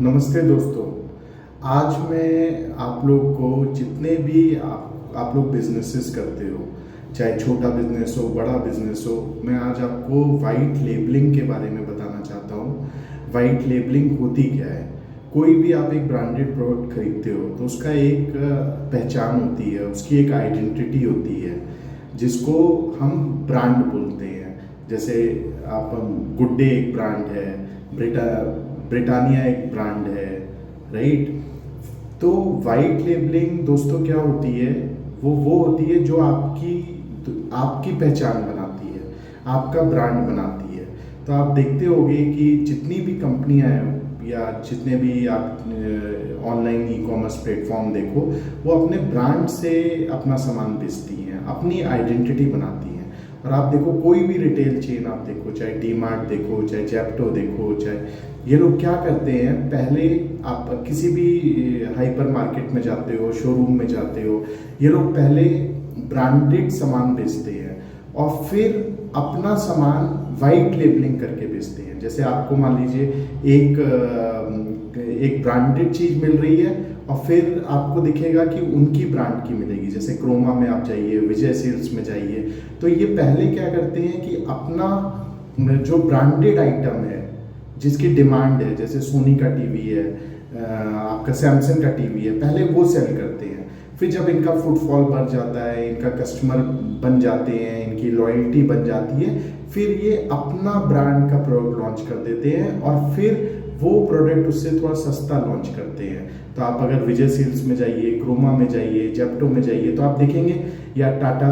नमस्ते दोस्तों। आज मैं आप लोग को जितने भी आप लोग बिजनेसेस करते हो, चाहे छोटा बिजनेस हो बड़ा बिजनेस हो, मैं आज आपको वाइट लेबलिंग के बारे में बताना चाहता हूँ। वाइट लेबलिंग होती क्या है? कोई भी आप एक ब्रांडेड प्रोडक्ट खरीदते हो तो उसका एक पहचान होती है, उसकी एक आइडेंटिटी होती है जिसको हम ब्रांड बोलते हैं। जैसे आप गुड डे एक ब्रांड है, ब्रिटानिया एक ब्रांड है, राइट। तो वाइट लेबलिंग दोस्तों क्या होती है? वो होती है जो आपकी पहचान बनाती है, आपका ब्रांड बनाती है। तो आप देखते होंगे कि जितनी भी कंपनियां हैं या जितने भी आप ऑनलाइन ई कॉमर्स प्लेटफॉर्म देखो, वो अपने ब्रांड से अपना सामान बेचती हैं, अपनी आइडेंटिटी बनाती हैं। और आप देखो कोई भी रिटेल चेन आप देखो, चाहे डी मार्ट देखो, चाहे जेप्टो देखो, चाहे ये लोग क्या करते हैं, पहले आप किसी भी हाइपर मार्केट में जाते हो, शोरूम में जाते हो, ये लोग पहले ब्रांडेड सामान बेचते हैं और फिर अपना सामान वाइट लेबलिंग करके बेचते हैं। जैसे आपको मान लीजिए एक ब्रांडेड चीज मिल रही है और फिर आपको दिखेगा कि उनकी ब्रांड की मिलेगी। जैसे क्रोमा में आप जाइए, विजय सेल्स में जाइए, तो ये पहले क्या करते हैं कि अपना जो ब्रांडेड आइटम है जिसकी डिमांड है, जैसे सोनी का टीवी है, आपका सैमसंग का टीवी है, पहले वो सेल करते हैं। फिर जब इनका फुटफॉल बढ़ जाता है, इनका कस्टमर बन जाते हैं, इनकी लॉयल्टी बन जाती है, फिर ये अपना ब्रांड का प्रोडक्ट लॉन्च कर देते हैं और फिर वो प्रोडक्ट उससे थोड़ा सस्ता लॉन्च करते हैं। तो आप अगर विजय सेल्स में जाइए, क्रोमा में जाइए, जेप्टो में जाइए, तो आप देखेंगे, या टाटा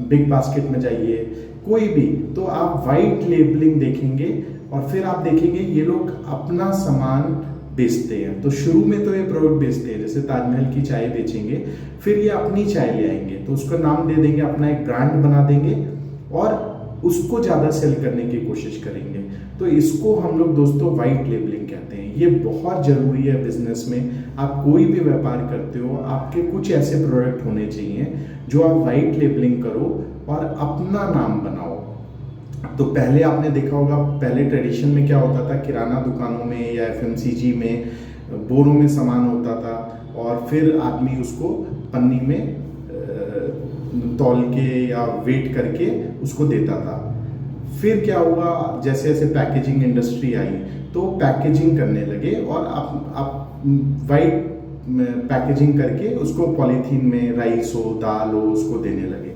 बिग बास्केट में जाइए, कोई भी, तो आप वाइट लेबलिंग देखेंगे और फिर आप देखेंगे ये लोग अपना सामान बेचते हैं। तो शुरू में तो ये प्रोडक्ट बेचते हैं, जैसे ताजमहल की चाय बेचेंगे, फिर ये अपनी चाय ले आएंगे, तो उसका नाम दे देंगे, अपना एक ब्रांड बना देंगे और उसको ज़्यादा सेल करने की कोशिश करेंगे। तो इसको हम लोग दोस्तों वाइट लेबलिंग कहते हैं। ये बहुत ज़रूरी है बिजनेस में। आप कोई भी व्यापार करते हो, आपके कुछ ऐसे प्रोडक्ट होने चाहिए जो आप वाइट लेबलिंग करो और अपना नाम बनाओ। तो पहले आपने देखा होगा, पहले ट्रेडिशन में क्या होता था, किराना दुकानों में या एफएमसीजी में बोरों में सामान होता था और फिर आदमी उसको पन्नी में तौल के या वेट करके उसको देता था। फिर क्या हुआ, जैसे जैसे पैकेजिंग इंडस्ट्री आई तो पैकेजिंग करने लगे और आप वाइट पैकेजिंग करके उसको पॉलीथीन में राइस हो, दाल हो, उसको देने लगे।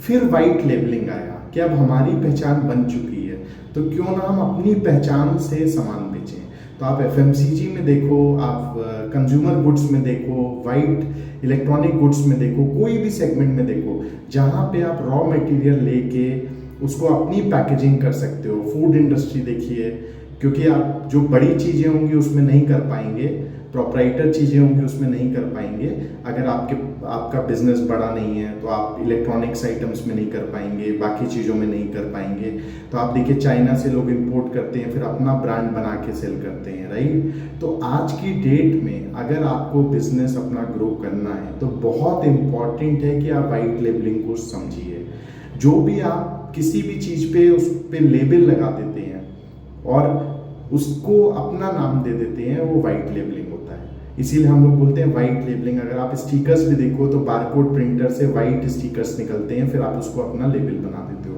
फिर वाइट लेबलिंग आया कि अब हमारी पहचान बन चुकी है, तो क्यों ना हम अपनी पहचान से सामान बेचें। तो आप एफएमसीजी में देखो, आप कंज्यूमर गुड्स में देखो, वाइट इलेक्ट्रॉनिक गुड्स में देखो, कोई भी सेगमेंट में देखो, जहाँ पे आप रॉ मटेरियल लेके उसको अपनी पैकेजिंग कर सकते हो। फूड इंडस्ट्री देखिए, क्योंकि आप जो बड़ी चीज़ें होंगी उसमें नहीं कर पाएंगे, प्रोप्राइटर चीज़ें होंगी उसमें नहीं कर पाएंगे। अगर आपका बिजनेस बड़ा नहीं है तो आप इलेक्ट्रॉनिक्स आइटम्स में नहीं कर पाएंगे, बाकी चीज़ों में नहीं कर पाएंगे। तो आप देखिए, चाइना से लोग इंपोर्ट करते हैं, फिर अपना ब्रांड बना के सेल करते हैं, राइट। तो आज की डेट में अगर आपको बिजनेस अपना ग्रो करना है तो बहुत इंपॉर्टेंट है कि आप वाइट लेबलिंग को समझिए। जो भी आप किसी भी चीज़ पे उस पे लेबल लगा देते हैं और उसको अपना नाम दे देते हैं, वो वाइट लेबलिंग होता है। इसीलिए हम लोग बोलते हैं वाइट लेबलिंग। अगर आप स्टिकर्स भी देखो तो बारकोड प्रिंटर से वाइट स्टिकर्स निकलते हैं, फिर आप उसको अपना लेबल बना देते हो।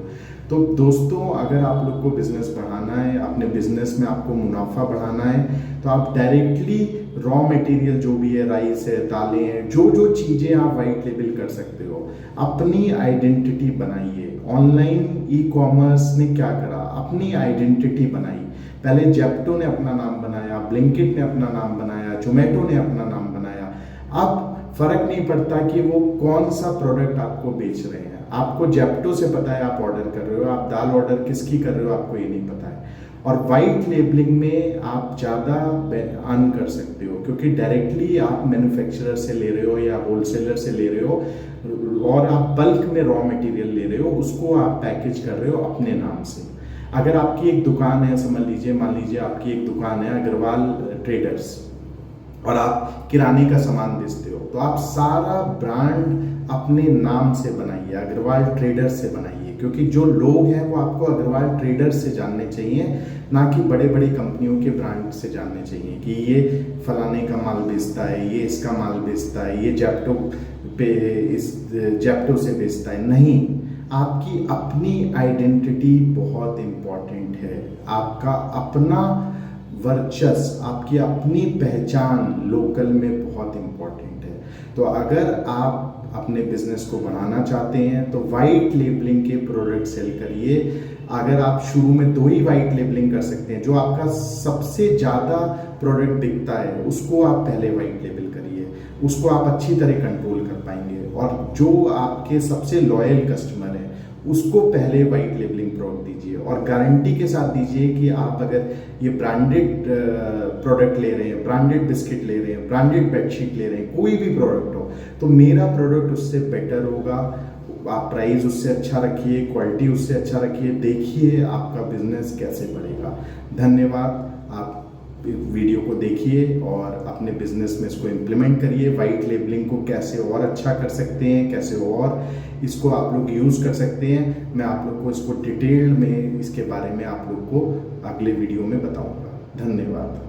तो दोस्तों, अगर आप लोग को बिजनेस बढ़ाना है, अपने बिजनेस में आपको मुनाफा बढ़ाना है, तो आप डायरेक्टली रॉ मटेरियल जो भी है, राइस है, दालें हैं, जो जो चीज़ें आप वाइट लेबल कर सकते हो, अपनी आइडेंटिटी बनाइए। ऑनलाइन ई कॉमर्स ने क्या करा, अपनी आइडेंटिटी बनाई। पहले जेप्टो ने अपना नाम बनाया, ब्लिंकिट ने अपना नाम बनाया, जोमेटो ने अपना नाम बनाया। अब फर्क नहीं पड़ता कि वो कौन सा प्रोडक्ट आपको बेच रहे हैं, आपको जेप्टो से पता है आप ऑर्डर कर रहे हो, आप दाल ऑर्डर किसकी कर रहे हो आपको ये नहीं पता है। और वाइट लेबलिंग में आप ज़्यादा अर्न कर सकते हो, क्योंकि डायरेक्टली आप मैन्युफैक्चरर से ले रहे हो या होलसेलर से ले रहे हो और आप बल्क में रॉ मटेरियल ले रहे हो, उसको आप पैकेज कर रहे हो अपने नाम से। अगर आपकी एक दुकान है, मान लीजिए आपकी एक दुकान है अग्रवाल ट्रेडर्स और आप किराने का सामान बेचते हो, तो आप सारा ब्रांड अपने नाम से बनाइए, अग्रवाल ट्रेडर्स से बनाइए। क्योंकि जो लोग हैं वो आपको अग्रवाल ट्रेडर्स से जानने चाहिए, ना कि बड़े बड़ी कंपनियों के ब्रांड से जानने चाहिए कि ये फलाने का माल बेचता है, ये इसका माल बेचता है, ये जेप्टो पे इस जेप्टो से बेचता है। नहीं, आपकी अपनी आइडेंटिटी बहुत इम्पॉर्टेंट है। आपका अपना वर्चस्व, आपकी अपनी पहचान लोकल में बहुत इम्पॉर्टेंट है। तो अगर आप अपने बिजनेस को बढ़ाना चाहते हैं तो वाइट लेबलिंग के प्रोडक्ट सेल करिए। अगर आप शुरू में 2 ही वाइट लेबलिंग कर सकते हैं, जो आपका सबसे ज़्यादा प्रोडक्ट बिकता है उसको आप पहले वाइट लेबल करिए, उसको आप अच्छी तरह कंट्रोल कर पाएंगे। और जो आपके सबसे लॉयल कस्टमर है उसको पहले वाइट लेबलिंग प्रोडक्ट दीजिए, और गारंटी के साथ दीजिए कि आप अगर ये ब्रांडेड प्रोडक्ट ले रहे हैं, ब्रांडेड बिस्किट ले रहे हैं, ब्रांडेड बेडशीट ले रहे हैं, कोई भी प्रोडक्ट हो, तो मेरा प्रोडक्ट उससे बेटर होगा। आप प्राइस उससे अच्छा रखिए, क्वालिटी उससे अच्छा रखिए, देखिए आपका बिजनेस कैसे बढ़ेगा। धन्यवाद। आप वीडियो को देखिए और अपने बिजनेस में इसको इम्प्लीमेंट करिए। वाइट लेबलिंग को कैसे और अच्छा कर सकते हैं, कैसे और इसको आप लोग यूज़ कर सकते हैं, मैं आप लोग को इसको डिटेल में इसके बारे में आप लोग को अगले वीडियो में बताऊंगा। धन्यवाद।